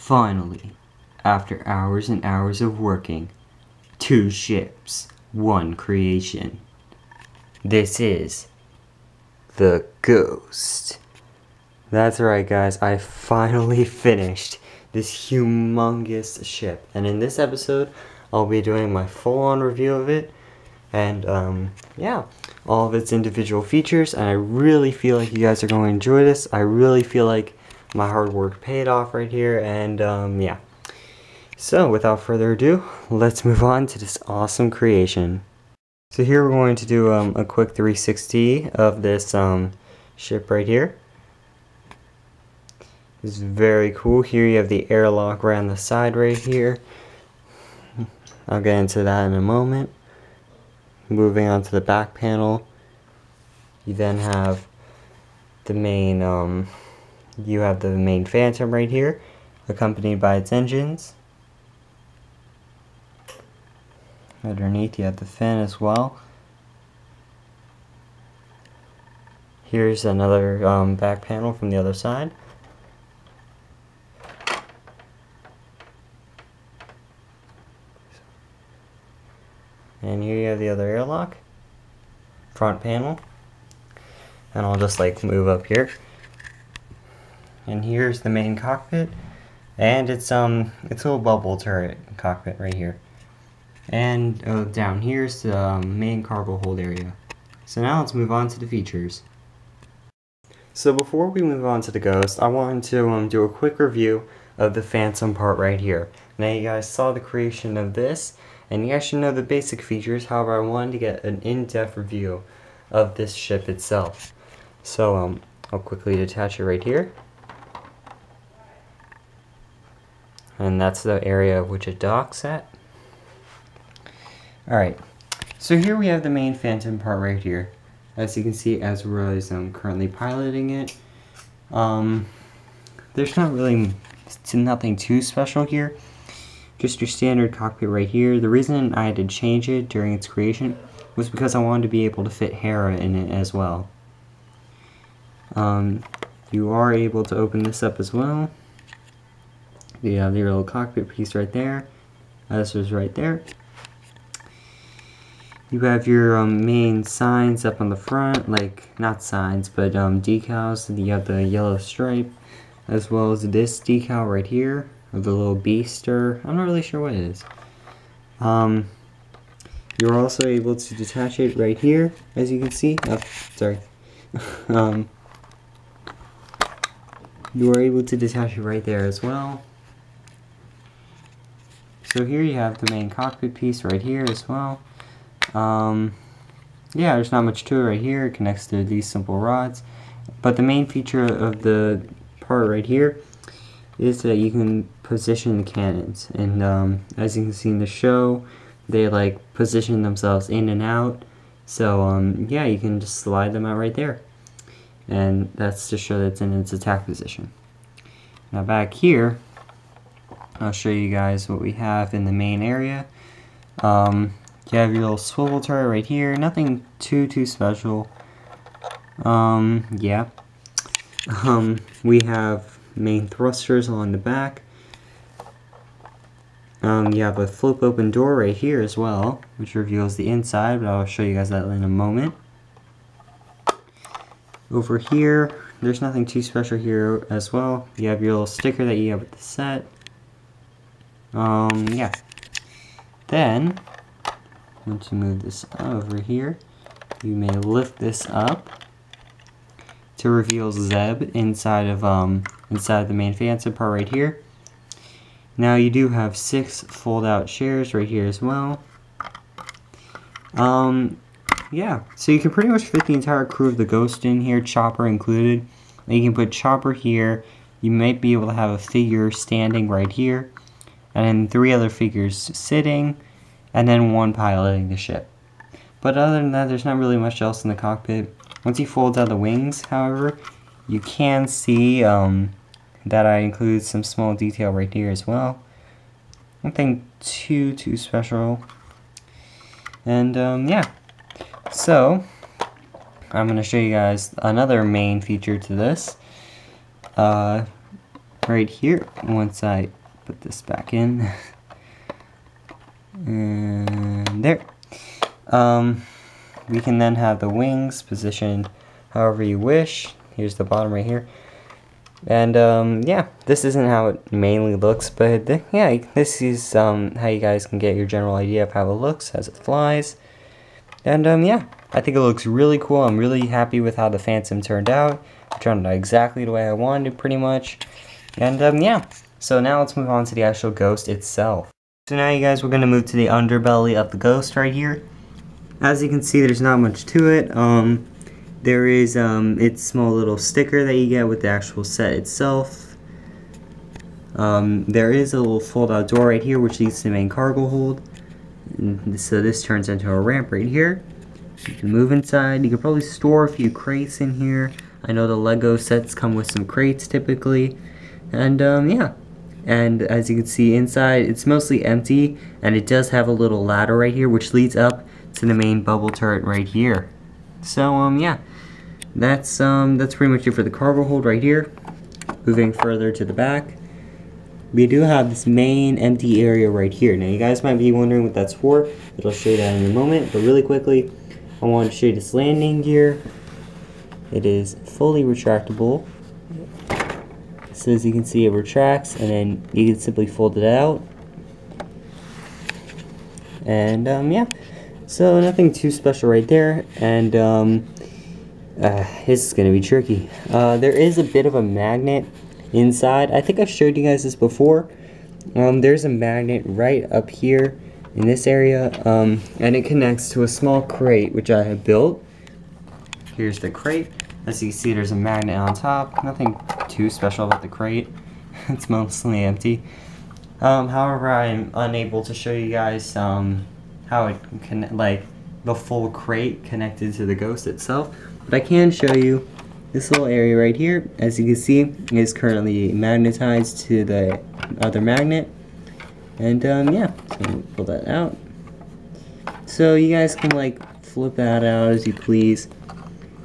Finally, after hours and hours of working, 2 ships, 1 creation. This is the Ghost. That's right, guys, I finally finished this humongous ship. And in this episode, I'll be doing my full-on review of it. And, yeah, all of its individual features. And I really feel like you guys are going to enjoy this. I really feel like my hard work paid off right here. And, yeah. So, without further ado, let's move on to this awesome creation. So here we're going to do a quick 360 of this ship right here. It's very cool. Here you have the airlock right on the side right here. I'll get into that in a moment. Moving on to the back panel, you then have the main Phantom right here, accompanied by its engines. Underneath you have the fin as well. Here's another back panel from the other side. And here you have the other airlock, front panel, and I'll just like move up here. And here's the main cockpit, and it's a little bubble turret cockpit right here. And down here's the main cargo hold area. So now let's move on to the features. So before we move on to the Ghost, I wanted to do a quick review of the Phantom part right here. Now you guys saw the creation of this, and you guys should know the basic features. However, I wanted to get an in-depth review of this ship itself. So I'll quickly detach it right here. And that's the area which it docks at. Alright, so here we have the main Phantom part right here. As you can see, Ezra is currently piloting it. There's not really nothing too special here. Just your standard cockpit right here. The reason I had to change it during its creation was because I wanted to be able to fit Hera in it as well. You are able to open this up as well. You have your little cockpit piece right there. Ezra's right there. You have your main signs up on the front, like, not signs, but decals. You have the yellow stripe, as well as this decal right here, of the little beast, or I'm not really sure what it is. You're also able to detach it right here, as you can see. Oh, sorry. You are able to detach it right there as well. So here you have the main cockpit piece right here as well. Yeah, there's not much to it right here. It connects to these simple rods. But the main feature of the part right here is that you can position the cannons. And as you can see in the show, they like position themselves in and out. So yeah, you can just slide them out right there. And that's to show that it's in its attack position. Now back here, I'll show you guys what we have in the main area. You have your little swivel turret right here. Nothing too special. Yeah. We have main thrusters on the back. You have a flip open door right here as well, which reveals the inside, but I'll show you guys that in a moment. Over here, there's nothing too special here as well. You have your little sticker that you have with the set. Yeah. Then, once you move this over here, you may lift this up to reveal Zeb inside of the main Phantom part right here. Now you do have 6 fold-out chairs right here as well. Yeah, so you can pretty much fit the entire crew of the Ghost in here, Chopper included. You can put Chopper here. You might be able to have a figure standing right here, and then 3 other figures sitting, and then 1 piloting the ship. But other than that, there's not really much else in the cockpit. Once you fold out the wings, however, you can see that I include some small detail right here as well. Nothing too special. And yeah, so I'm going to show you guys another main feature to this. right here once I put this back in. And there. We can then have the wings positioned however you wish. Here's the bottom right here. And yeah, this isn't how it mainly looks, but yeah, this is how you guys can get your general idea of how it looks as it flies. And yeah, I think it looks really cool. I'm really happy with how the Phantom turned out. It turned out exactly the way I wanted it, pretty much. And yeah, so now let's move on to the actual ghost itself. So now you guys, we're gonna move to the underbelly of the ghost right here. As you can see, there's not much to it. There is its small little sticker that you get with the actual set itself. There is a little fold-out door right here which leads to the main cargo hold. And so this turns into a ramp right here. You can move inside. You could probably store a few crates in here. I know the Lego sets come with some crates typically. And yeah. And as you can see inside, it's mostly empty, and it does have a little ladder right here which leads up to the main bubble turret right here. So yeah, that's pretty much it for the cargo hold right here. Moving further to the back, we do have this main empty area right here. Now you guys might be wondering what that's for, but I'll show you that in a moment. But really quickly, I want to show you this landing gear. It is fully retractable. So as you can see, it retracts, and then you can simply fold it out. And yeah. So nothing too special right there, and this is gonna be tricky. There is a bit of a magnet inside. I think I've showed you guys this before. There's a magnet right up here in this area, and it connects to a small crate which I have built. Here's the crate. As you can see, there's a magnet on top. Nothing too special about the crate. It's mostly empty. However, I'm unable to show you guys how it can, like, the full crate connected to the ghost itself, but I can show you this little area right here. As you can see, it is currently magnetized to the other magnet, and yeah, so pull that out. So you guys can like flip that out as you please,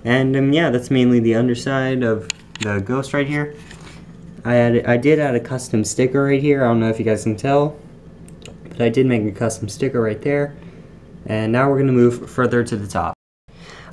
and yeah, that's mainly the underside of the ghost right here. I did add a custom sticker right here. I don't know if you guys can tell, but I did make a custom sticker right there. And now we're going to move further to the top.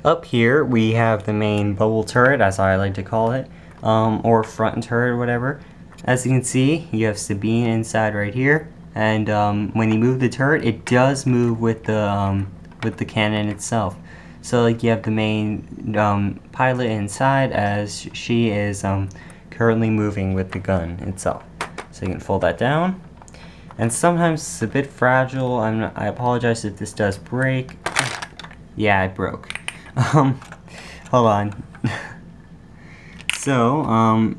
Up here we have the main bubble turret, as I like to call it, or front turret, whatever. As you can see, you have Sabine inside right here, and when you move the turret, it does move with the cannon itself. So like you have the main pilot inside, as she is currently moving with the gun itself. So you can fold that down. And sometimes it's a bit fragile. I apologize if this does break. Yeah, it broke. Hold on. So,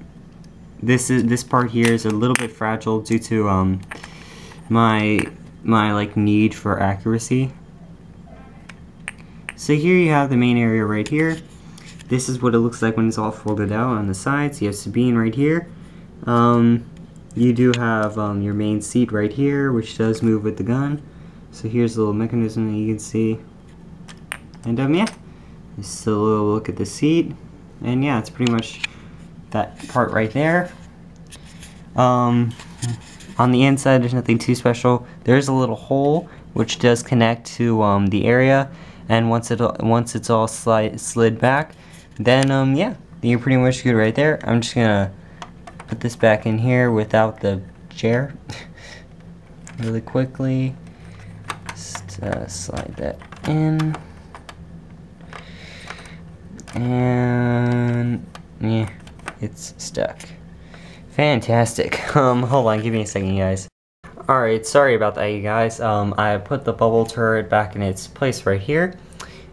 this part here is a little bit fragile due to my like need for accuracy. So here you have the main area right here. This is what it looks like when it's all folded out on the sides. You have Sabine right here. You do have your main seat right here, which does move with the gun. So here's the little mechanism that you can see. And yeah, just a little look at the seat. And yeah, it's pretty much that part right there. On the inside, there's nothing too special. There's a little hole which does connect to the area, and once it's all slid back, then yeah, you're pretty much good right there. I'm just gonna put this back in here without the chair really quickly. Just slide that in, and yeah, it's stuck. Fantastic. Hold on, give me a second, you guys. Alright, sorry about that, you guys. I put the bubble turret back in its place right here,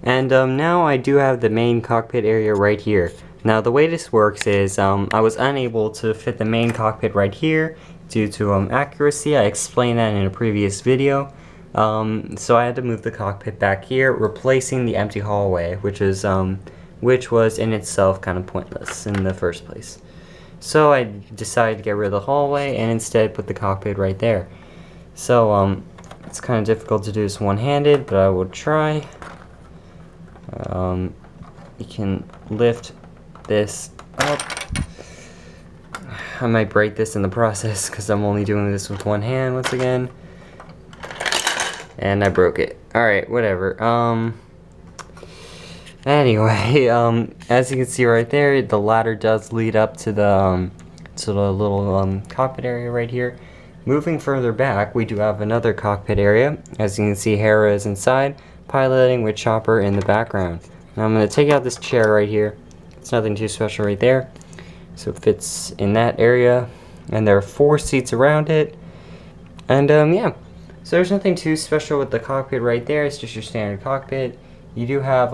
and now I do have the main cockpit area right here. Now the way this works is I was unable to fit the main cockpit right here due to accuracy. I explained that in a previous video. So I had to move the cockpit back here, replacing the empty hallway, which was in itself kind of pointless in the first place. So I decided to get rid of the hallway and instead put the cockpit right there. So it's kind of difficult to do this one-handed, but I will try. You can lift this up. I might break this in the process because I'm only doing this with one hand once again. And I broke it. Alright, whatever. Anyway, as you can see right there, the ladder does lead up to the little cockpit area right here. Moving further back, we do have another cockpit area. As you can see, Hera is inside, piloting with Chopper in the background. Now I'm going to take out this chair right here. It's nothing too special right there. So it fits in that area. And there are 4 seats around it. And yeah, so there's nothing too special with the cockpit right there. It's just your standard cockpit. You do have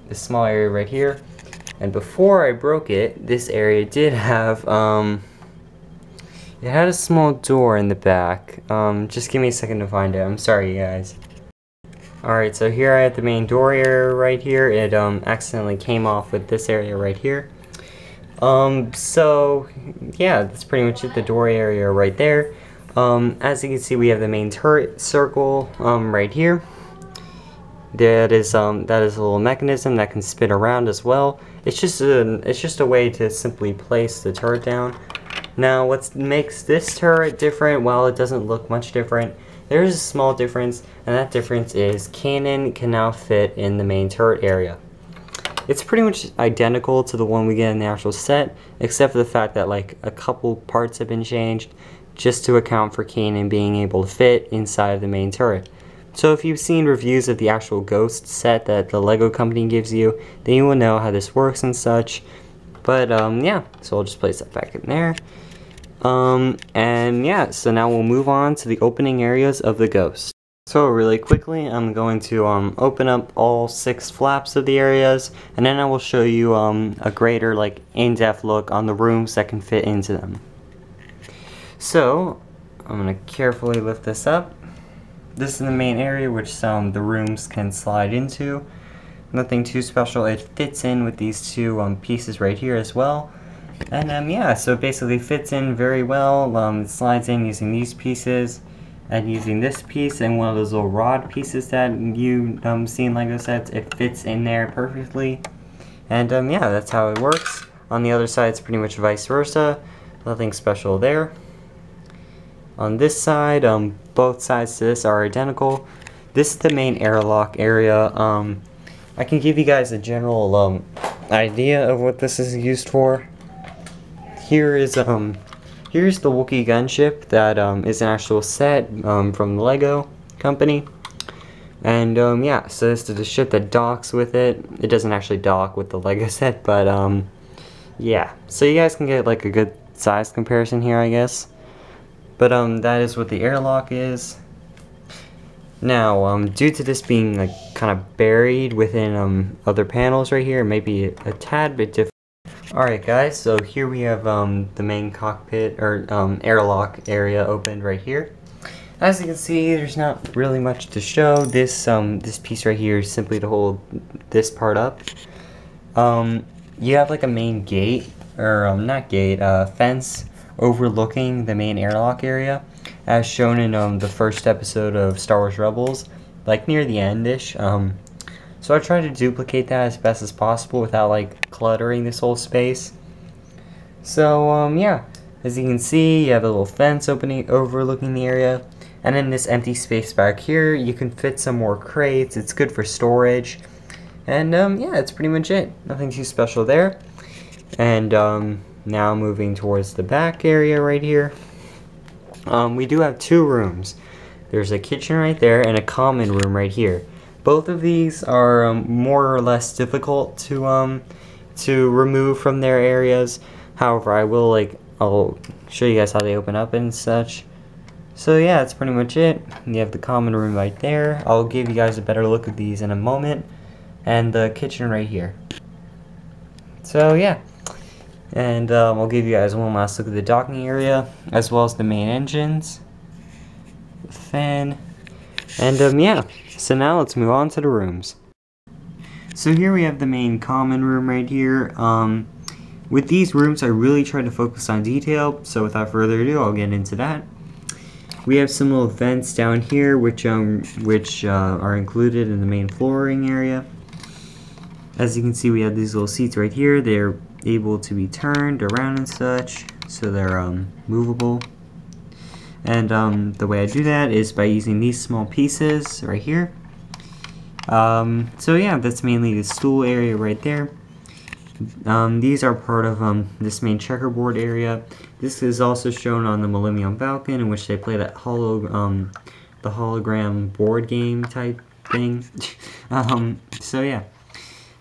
this small area right here. And before I broke it, this area did have, it had a small door in the back. Just give me a second to find it. I'm sorry, you guys. Alright, so here I have the main door area right here. It accidentally came off with this area right here. So yeah, that's pretty much it, the door area right there. As you can see, we have the main turret circle right here. That is a little mechanism that can spin around as well. It's just a way to simply place the turret down. Now, what makes this turret different? Well, it doesn't look much different. There is a small difference, and that difference is Kanan can now fit in the main turret area. It's pretty much identical to the one we get in the actual set, except for the fact that like a couple parts have been changed just to account for Kanan being able to fit inside of the main turret. So if you've seen reviews of the actual Ghost set that the LEGO company gives you, then you will know how this works and such. But yeah, so I'll just place that back in there. And yeah, so now we'll move on to the opening areas of the Ghost. So really quickly, I'm going to open up all 6 flaps of the areas, and then I will show you a greater like in-depth look on the rooms that can fit into them. So I'm going to carefully lift this up. This is the main area which the rooms can slide into. Nothing too special. It fits in with these 2 pieces right here as well. And yeah, so it basically fits in very well. It slides in using these pieces and using this piece and one of those little rod pieces that you see in LEGO sets. It fits in there perfectly. And yeah, that's how it works. On the other side, it's pretty much vice versa. Nothing special there. On this side, both sides to this are identical. This is the main airlock area. I can give you guys a general idea of what this is used for. Here's the Wookiee gunship that is an actual set from the LEGO company. And yeah, so this is the ship that docks with it. It doesn't actually dock with the LEGO set, but yeah. So you guys can get like a good size comparison here, I guess. But that is what the airlock is. Now, due to this being like kind of buried within other panels right here, maybe a tad bit different. Alright guys, so here we have the main cockpit or airlock area opened right here. As you can see, there's not really much to show. This piece right here is simply to hold this part up. You have like a main gate, or not gate, fence overlooking the main airlock area, as shown in the first episode of Star Wars Rebels, like near the end-ish. So I tried to duplicate that as best as possible without like cluttering this whole space. So yeah, as you can see, you have a little fence overlooking the area, and in this empty space back here, you can fit some more crates. It's good for storage, and yeah, that's pretty much it. Nothing too special there. And now moving towards the back area right here, we do have 2 rooms. There's a kitchen right there and a common room right here. Both of these are more or less difficult to remove from their areas. However, I'll show you guys how they open up and such. So yeah, that's pretty much it. You have the common room right there. I'll give you guys a better look at these in a moment. And the kitchen right here. So yeah. And I'll give you guys one last look at the docking area, as well as the main engines, the fan, and yeah. So now let's move on to the rooms. So here we have the main common room right here. With these rooms, I really try to focus on detail, so without further ado, I'll get into that. We have some little vents down here, which are included in the main flooring area. As you can see, we have these little seats right here. They're able to be turned around and such. so they're movable. And the way I do that is by using these small pieces right here. So yeah, that's mainly the stool area right there. These are part of this main checkerboard area. This is also shown on the Millennium Falcon, in which they play that the hologram board game type thing. So yeah,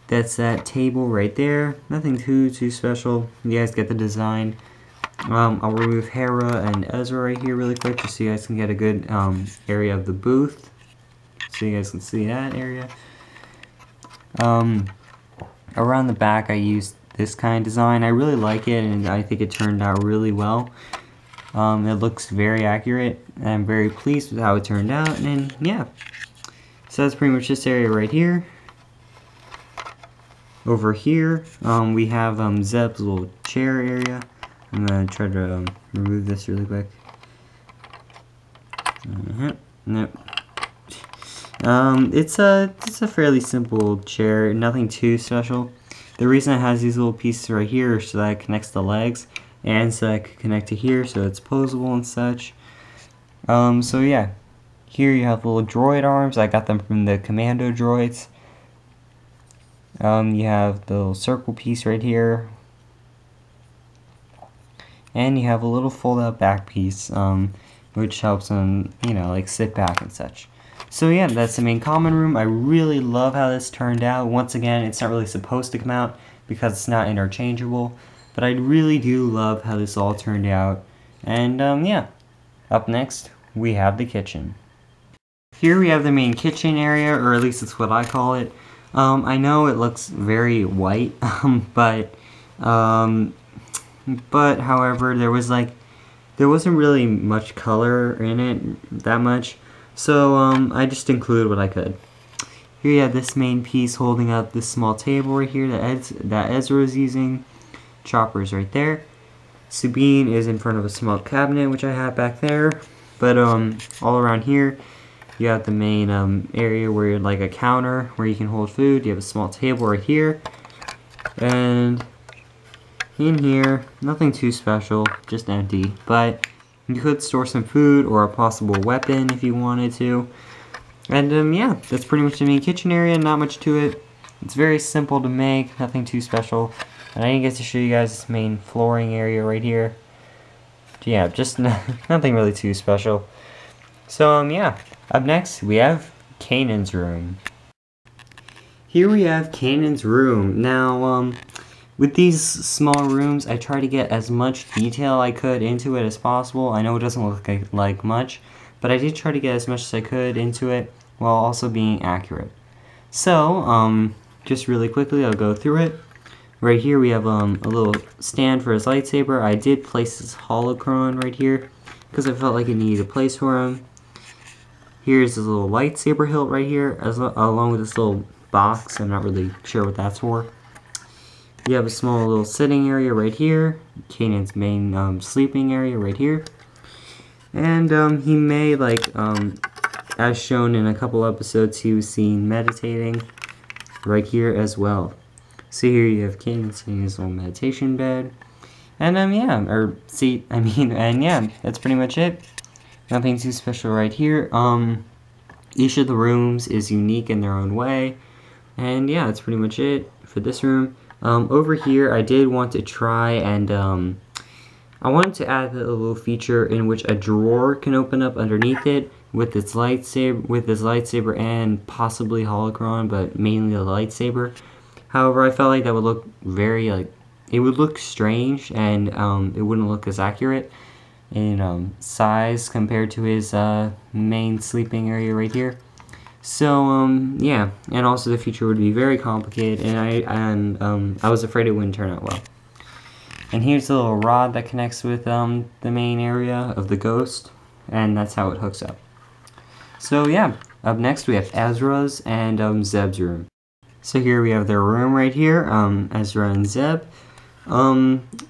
that's that table right there. Nothing too special. You guys get the design. I'll remove Hera and Ezra right here really quick, just so you guys can get a good area of the booth, so you guys can see that area. Around the back I used this kind of design. I really like it, and I think it turned out really well. It looks very accurate, and I'm very pleased with how it turned out, and yeah. So that's pretty much this area right here. Over here, we have Zeb's little chair area. I'm gonna try to remove this really quick. Nope. It's a fairly simple chair, nothing too special. The reason it has these little pieces right here is so that it connects the legs, and so that it can connect to here, so it's posable and such. So yeah, here you have little droid arms. I got them from the commando droids. You have the little circle piece right here. And you have a little fold-out back piece, which helps them, you know, like sit back and such. So yeah, that's the main common room. I really love how this turned out. Once again, it's not really supposed to come out because it's not interchangeable, but I really do love how this all turned out. And yeah, up next, we have the kitchen. Here we have the main kitchen area, or at least it's what I call it. I know it looks very white, but however, there wasn't really much color in it, that much, so I just included what I could. Here you have this main piece holding up this small table right here that Ezra is using. Chopper's right there. Sabine is in front of a small cabinet, which I have back there, but all around here, you have the main area where you're like a counter where you can hold food. You have a small table right here, and in here, nothing too special, just empty, but you could store some food or a possible weapon if you wanted to. And yeah, that's pretty much the main kitchen area, not much to it. It's very simple to make, nothing too special. And I didn't get to show you guys this main flooring area right here. Yeah, just nothing really too special. So yeah, up next we have Caimans Room. Here we have Caimans Room. Now, with these small rooms, I try to get as much detail I could into it as possible. I know it doesn't look like much, but I did try to get as much as I could into it while also being accurate. So, just really quickly, I'll go through it. Right here we have a little stand for his lightsaber. I did place his holocron right here because I felt like it needed a place for him. Here's his little lightsaber hilt right here, along with this little box. I'm not really sure what that's for. You have a small little sitting area right here. Kanan's main sleeping area right here. And he may, like, as shown in a couple episodes, he was seen meditating right here as well. So here you have Caimans sitting in his little meditation bed. And yeah, or seat, I mean, and yeah, that's pretty much it. Nothing too special right here. Each of the rooms is unique in their own way. And yeah, that's pretty much it for this room. Over here, I did want to try and, I wanted to add a little feature in which a drawer can open up underneath it with its lightsaber, and possibly holocron, but mainly the lightsaber. However, I felt like that would look very, it would look strange, and, it wouldn't look as accurate in, size compared to his, main sleeping area right here. So, yeah, and also the feature would be very complicated, and I was afraid it wouldn't turn out well. And here's the little rod that connects with, the main area of the ghost, and that's how it hooks up. So, yeah, up next we have Ezra's and, Zeb's room. So here we have their room right here, Ezra and Zeb.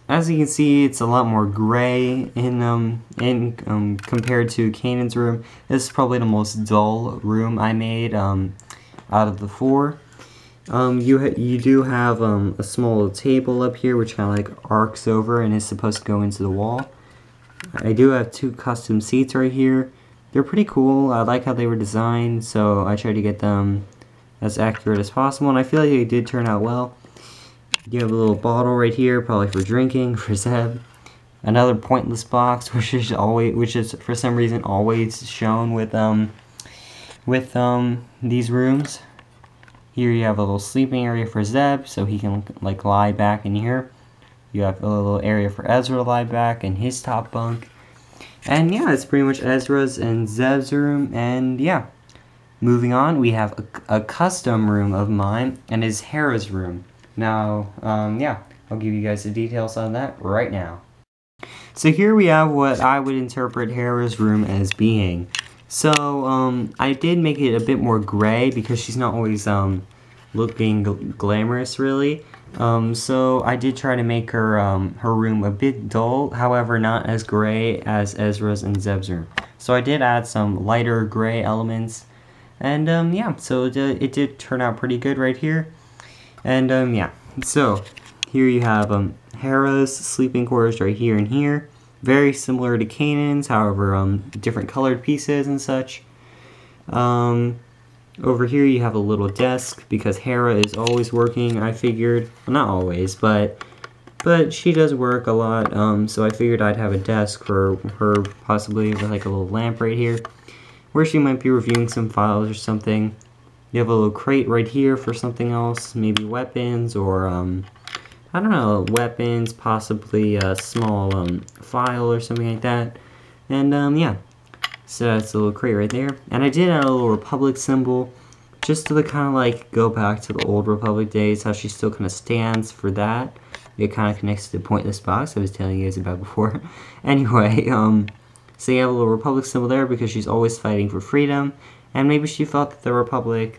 As you can see, it's a lot more gray compared to Kanan's room. This is probably the most dull room I made out of the four. You do have a small table up here which kind of like arcs over and is supposed to go into the wall. I do have 2 custom seats right here. They're pretty cool. I like how they were designed, so I tried to get them as accurate as possible, and I feel like they did turn out well. You have a little bottle right here, probably for drinking, for Zeb. Another pointless box, which is for some reason always shown with these rooms. Here you have a little sleeping area for Zeb, so he can like lie back in here. You have a little area for Ezra to lie back in his top bunk. And yeah, it's pretty much Ezra's and Zeb's room, and yeah. Moving on, we have a custom room of mine, and is Hera's room. Now, yeah, I'll give you guys the details on that right now. So here we have what I would interpret Hera's room as being. So, I did make it a bit more gray because she's not always, looking glamorous, really. So I did try to make her, her room a bit dull, however not as gray as Ezra's and Zeb's room. So I did add some lighter gray elements. And, yeah, so it did turn out pretty good right here. And, yeah, so here you have, Hera's sleeping quarters right here and here. Very similar to Caimans, however, different colored pieces and such. Over here you have a little desk, because Hera is always working, I figured. Well, not always, but she does work a lot, so I figured I'd have a desk for her, possibly with like a little lamp right here, where she might be reviewing some files or something. You have a little crate right here for something else, maybe weapons, or, I don't know, weapons, possibly a small, file or something like that. And, yeah. So that's a little crate right there. And I did add a little Republic symbol, just to kind of like go back to the old Republic days, how she still kind of stands for that. It kind of connects to the pointless box I was telling you guys about before. Anyway, so you have a little Republic symbol there because she's always fighting for freedom. And maybe she felt that the Republic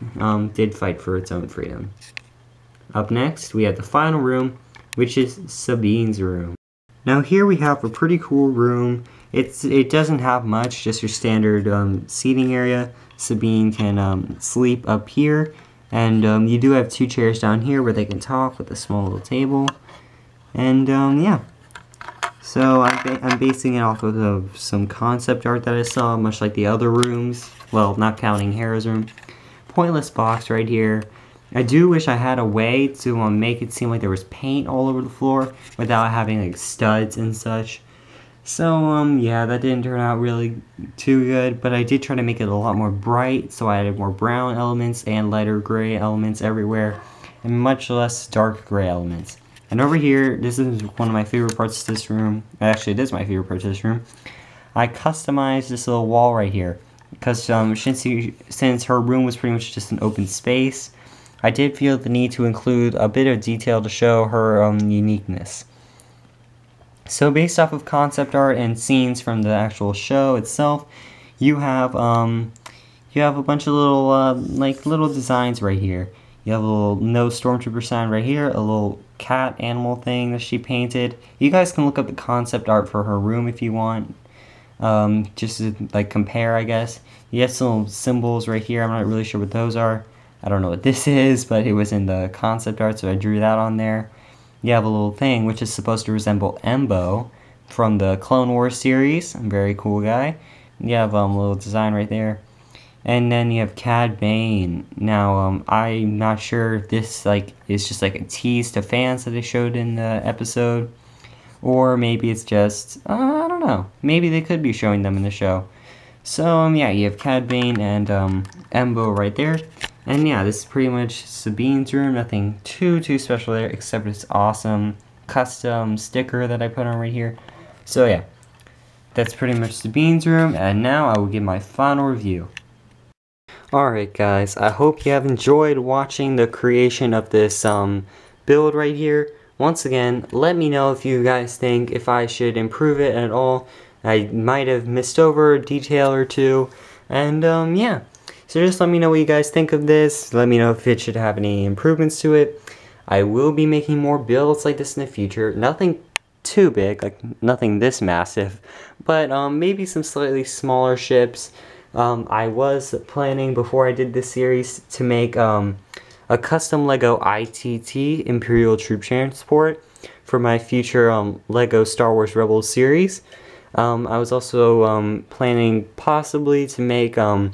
did fight for its own freedom. Up next, we have the final room, which is Sabine's room. Now here we have a pretty cool room. It doesn't have much, just your standard seating area. Sabine can sleep up here, and you do have 2 chairs down here where they can talk with a small little table. And yeah, so I'm basing it off of some concept art that I saw, much like the other rooms. Well, not counting Hera's room. Pointless box right here. I do wish I had a way to make it seem like there was paint all over the floor without having like studs and such. So yeah, that didn't turn out really too good, but I did try to make it a lot more bright, so I added more brown elements and lighter gray elements everywhere, and much less dark gray elements. And over here, this is one of my favorite parts of this room. Actually, it is my favorite part of this room. I customized this little wall right here, because since her room was pretty much just an open space, I did feel the need to include a bit of detail to show her uniqueness. So based off of concept art and scenes from the actual show itself, you have a bunch of little little designs right here. You have a little no stormtrooper sign right here, a little cat animal thing that she painted. You guys can look up the concept art for her room if you want. Just to like compare, I guess. You have some symbols right here. I'm not really sure what those are. I don't know what this is, but it was in the concept art, so I drew that on there. You have a little thing which is supposed to resemble Embo from the Clone Wars series. Very cool guy. You have a little design right there. And then you have Cad Bane. Now, I'm not sure if this is just like a tease to fans that they showed in the episode, or maybe it's just I don't know. Maybe they could be showing them in the show. So yeah, you have Cad Bane and Embo right there. And yeah, this is pretty much Sabine's room. Nothing too special there, except this awesome custom sticker that I put on right here. So yeah, that's pretty much Sabine's room. And now I will give my final review. Alright guys, I hope you have enjoyed watching the creation of this build right here. Once again, let me know if you guys think if I should improve it at all. I might have missed over a detail or two. And yeah. So just let me know what you guys think of this. Let me know if it should have any improvements to it. I will be making more builds like this in the future. Nothing too big, like nothing this massive. But maybe some slightly smaller ships. I was planning before I did this series to make a a custom Lego ITT Imperial Troop Transport for my future Lego Star Wars Rebels series. I was also planning possibly to make a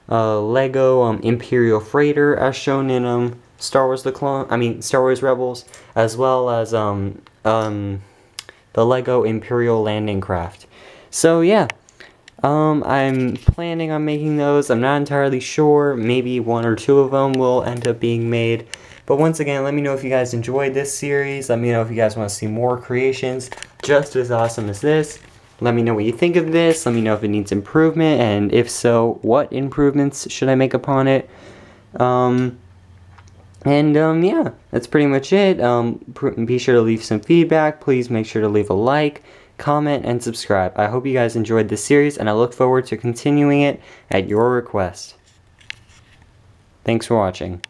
Lego Imperial Freighter as shown in Star Wars Star Wars Rebels, as well as the Lego Imperial Landing Craft. So yeah, I'm planning on making those. I'm not entirely sure. Maybe 1 or 2 of them will end up being made. But once again, let me know if you guys enjoyed this series. Let me know if you guys want to see more creations just as awesome as this. Let me know what you think of this. Let me know if it needs improvement, and if so, what improvements should I make upon it. Yeah, that's pretty much it. Be sure to leave some feedback. Please make sure to leave a like, comment, and subscribe. I hope you guys enjoyed this series, and I look forward to continuing it at your request. Thanks for watching.